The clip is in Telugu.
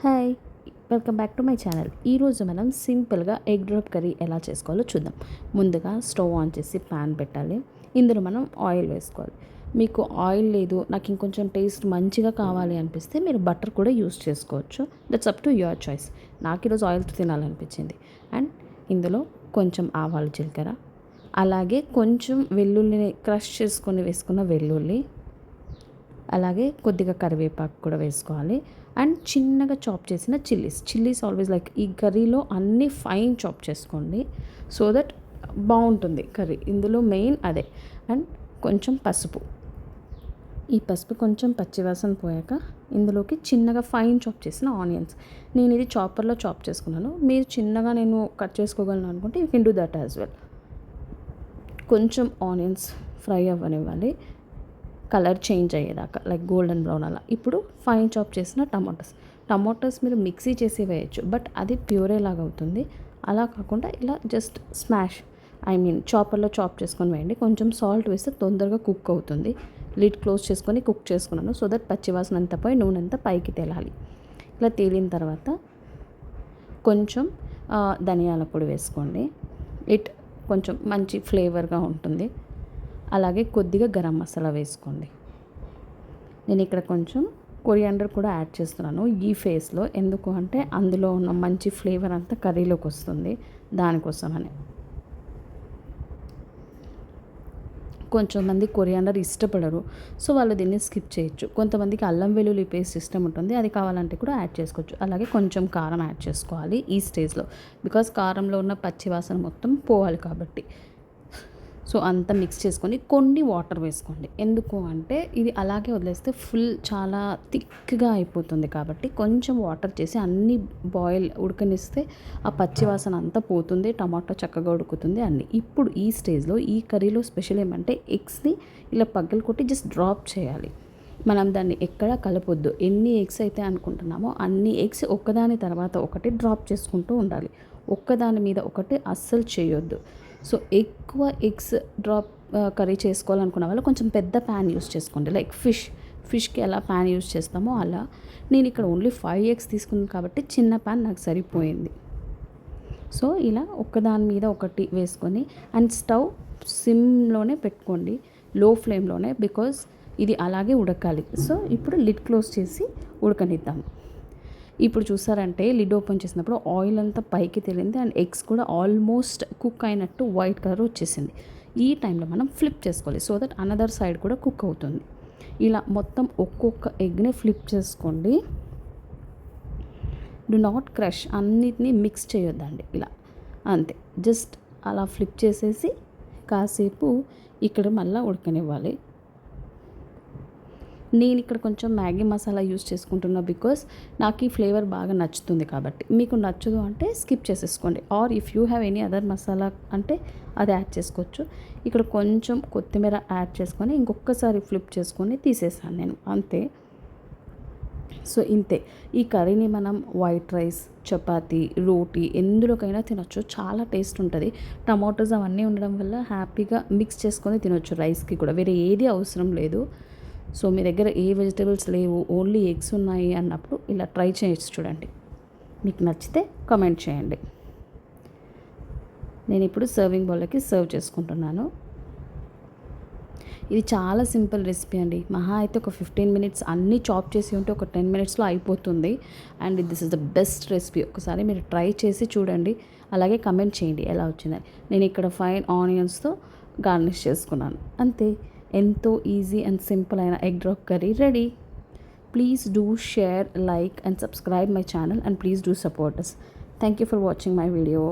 Hi, welcome back to my channel. ఈరోజు మనం సింపుల్గా ఎగ్ డ్రాప్ కర్రీ ఎలా చేసుకోవాలో చూద్దాం. ముందుగా స్టవ్ ఆన్ చేసి ప్యాన్ పెట్టాలి. ఇందులో మనం ఆయిల్ వేసుకోవాలి. మీకు ఆయిల్ లేదు, నాకు ఇంకొంచెం టేస్ట్ మంచిగా కావాలి అనిపిస్తే మీరు బటర్ కూడా యూస్ చేసుకోవచ్చు. That's up to your choice. నాకు ఈరోజు ఆయిల్తో తినాలనిపించింది. అండ్ ఇందులో కొంచెం ఆవాలు, జీలకర్ర, అలాగే కొంచెం వెల్లుల్లిని క్రష్ చేసుకొని వేసుకున్న వెల్లుల్లి, అలాగే కొద్దిగా కరివేపాకు కూడా వేసుకోవాలి. అండ్ చిన్నగా చాప్ చేసిన చిల్లీస్ ఆల్వేస్ లైక్ ఈ కర్రీలో అన్నీ ఫైన్ చాప్ చేసుకోండి సో దట్ బాగుంటుంది కర్రీ. ఇందులో మెయిన్ అదే. అండ్ కొంచెం పసుపు. ఈ పసుపు కొంచెం పచ్చివాసన పోయాక ఇందులోకి చిన్నగా ఫైన్ చాప్ చేసిన ఆనియన్స్. నేను ఇది చాపర్లో చాప్ చేసుకున్నాను. మీరు చిన్నగా నేను కట్ చేసుకోగలను అనుకుంటే you can do that as well. కొంచెం ఆనియన్స్ ఫ్రై అవ్వనివ్వాలి, కలర్ చేంజ్ అయ్యేదాకా, లైక్ గోల్డెన్ బ్రౌన్ అలా. ఇప్పుడు ఫైన్ చాప్ చేసిన టమాటోస్ మీరు మిక్సీ చేసి వేయచ్చు, బట్ అది ప్యూరే లాగా అవుతుంది. అలా కాకుండా ఇలా జస్ట్ చాపర్లో చాప్ చేసుకొని వేయండి. కొంచెం సాల్ట్ వేస్తే తొందరగా కుక్ అవుతుంది. లిడ్ క్లోజ్ చేసుకొని కుక్ చేసుకున్నాను సో దట్ పచ్చివాసన అంతా పోయి నూనె అంతా పైకి తేలాలి. ఇలా తేలిన తర్వాత కొంచెం ధనియాల పొడి వేసుకోండి. ఇట్ కొంచెం మంచి ఫ్లేవర్గా ఉంటుంది. అలాగే కొద్దిగా గరం మసాలా వేసుకోండి. నేను ఇక్కడ కొంచెం కొరియాండర్ కూడా యాడ్ చేస్తున్నాను ఈ ఫేస్లో. ఎందుకు అంటే అందులో ఉన్న మంచి ఫ్లేవర్ అంతా కర్రీలోకి వస్తుంది, దానికోసమని. కొంచెం మంది కొరియాండర్ ఇష్టపడరు, సో వాళ్ళు దీన్ని స్కిప్ చేయొచ్చు. కొంతమందికి అల్లం వెల్లుల్లి పేస్ట్ ఇష్టం ఉంటుంది, అది కావాలంటే కూడా యాడ్ చేసుకోవచ్చు. అలాగే కొంచెం కారం యాడ్ చేసుకోవాలి ఈ స్టేజ్లో, బికాజ్ కారంలో ఉన్న పచ్చివాసన మొత్తం పోవాలి కాబట్టి. సో అంతా మిక్స్ చేసుకొని కొన్ని వాటర్ వేసుకోండి. ఎందుకు అంటే ఇది అలాగే వదిలేస్తే చాలా థిక్గా అయిపోతుంది కాబట్టి కొంచెం వాటర్ చేసి అన్నీ ఉడకనిస్తే ఆ పచ్చివాసన అంతా పోతుంది, టమాటో చక్కగా ఉడుకుతుంది అన్నీ. ఇప్పుడు ఈ స్టేజ్లో ఈ కర్రీలో స్పెషల్ ఏమంటే ఎగ్స్ని ఇలా పగ్గలు కొట్టి జస్ట్ డ్రాప్ చేయాలి. మనం దాన్ని ఎక్కడ కలపొద్దు. ఎన్ని ఎగ్స్ అయితే అనుకుంటున్నామో అన్ని ఎగ్స్ ఒకదాని తర్వాత ఒకటి డ్రాప్ చేసుకుంటూ ఉండాలి. ఒక్కదాని మీద ఒకటి అస్సలు చేయొద్దు. సో ఎక్కువ ఎగ్స్ డ్రాప్ కర్రీ చేసుకోవాలనుకున్న వాళ్ళు కొంచెం పెద్ద ప్యాన్ యూస్ చేసుకోండి. లైక్ ఫిష్కి ఎలా ప్యాన్ యూస్ చేస్తామో అలా. నేను ఇక్కడ ఓన్లీ 5 ఎగ్స్ తీసుకున్నాను కాబట్టి చిన్న ప్యాన్ నాకు సరిపోయింది. సో ఇలా ఒక్కదాని మీద ఒకటి వేసుకొని అండ్ స్టవ్ సిమ్లోనే పెట్టుకోండి, లో ఫ్లేమ్లోనే, బికాజ్ ఇది అలాగే ఉడకాలి. సో ఇప్పుడు లిడ్ క్లోజ్ చేసి ఉడకనిద్దాం. ఇప్పుడు చూసారంటే లిడ్ ఓపెన్ చేసినప్పుడు ఆయిల్ అంతా పైకి తేలింది అండ్ ఎగ్స్ కూడా ఆల్మోస్ట్ కుక్ అయినట్టు వైట్ కలర్ వచ్చేసింది. ఈ టైంలో మనం ఫ్లిప్ చేసుకోవాలి సో దట్ అనదర్ సైడ్ కూడా కుక్ అవుతుంది. ఇలా మొత్తం ఒక్కొక్క ఎగ్ని ఫ్లిప్ చేసుకోండి. డు నాట్ క్రష్, అన్నిటినీ మిక్స్ చేయొద్దండి. ఇలా అంతే, జస్ట్ అలా ఫ్లిప్ చేసేసి కాసేపు ఇక్కడ మళ్ళీ ఉడకనివ్వాలి. నేను ఇక్కడ కొంచెం మ్యాగీ మసాలా యూస్ చేసుకుంటున్నా బికాస్ నాకు ఈ ఫ్లేవర్ బాగా నచ్చుతుంది కాబట్టి. మీకు నచ్చదు అంటే స్కిప్ చేసేసుకోండి, or if you have any other masala అంటే అది యాడ్ చేసుకోవచ్చు. ఇక్కడ కొంచెం కొత్తిమీర యాడ్ చేసుకొని ఇంకొకసారి ఫ్లిప్ చేసుకొని తీసేసాను నేను, అంతే. సో ఇంతే. ఈ కర్రీని మనం వైట్ రైస్, చపాతీ, రోటీ ఎందులోకైనా తినొచ్చు. చాలా టేస్ట్ ఉంటుంది. టమాటోస్ అవన్నీ ఉండడం వల్ల హ్యాపీగా మిక్స్ చేసుకొని తినొచ్చు రైస్కి కూడా. వేరే ఏది అవసరం లేదు. సో మీ దగ్గర ఏ వెజిటేబుల్స్ లేవు, ఓన్లీ ఎగ్స్ ఉన్నాయి అన్నప్పుడు ఇలా ట్రై చేయొచ్చు. చూడండి, మీకు నచ్చితే కామెంట్ చేయండి. నేను ఇప్పుడు సర్వింగ్ బౌల్లోకి సర్వ్ చేసుకుంటున్నాను. ఇది చాలా సింపుల్ రెసిపీ అండి. మహా అయితే ఒక 15 మినిట్స్ అన్నీ చాప్ చేసి ఉంటే ఒక 10 మినిట్స్లో అయిపోతుంది. And this is the best recipe. ఒకసారి మీరు ట్రై చేసి చూడండి, అలాగే కమెంట్ చేయండి ఎలా వచ్చిందని. నేను ఇక్కడ ఫైన్ ఆనియన్స్తో గార్నిష్ చేసుకున్నాను, అంతే. ఎంతో ఈజీ అండ్ సింపుల్ అయిన egg drop curry ready. Please do share, like and subscribe my channel and please do support us. Thank you for watching my video.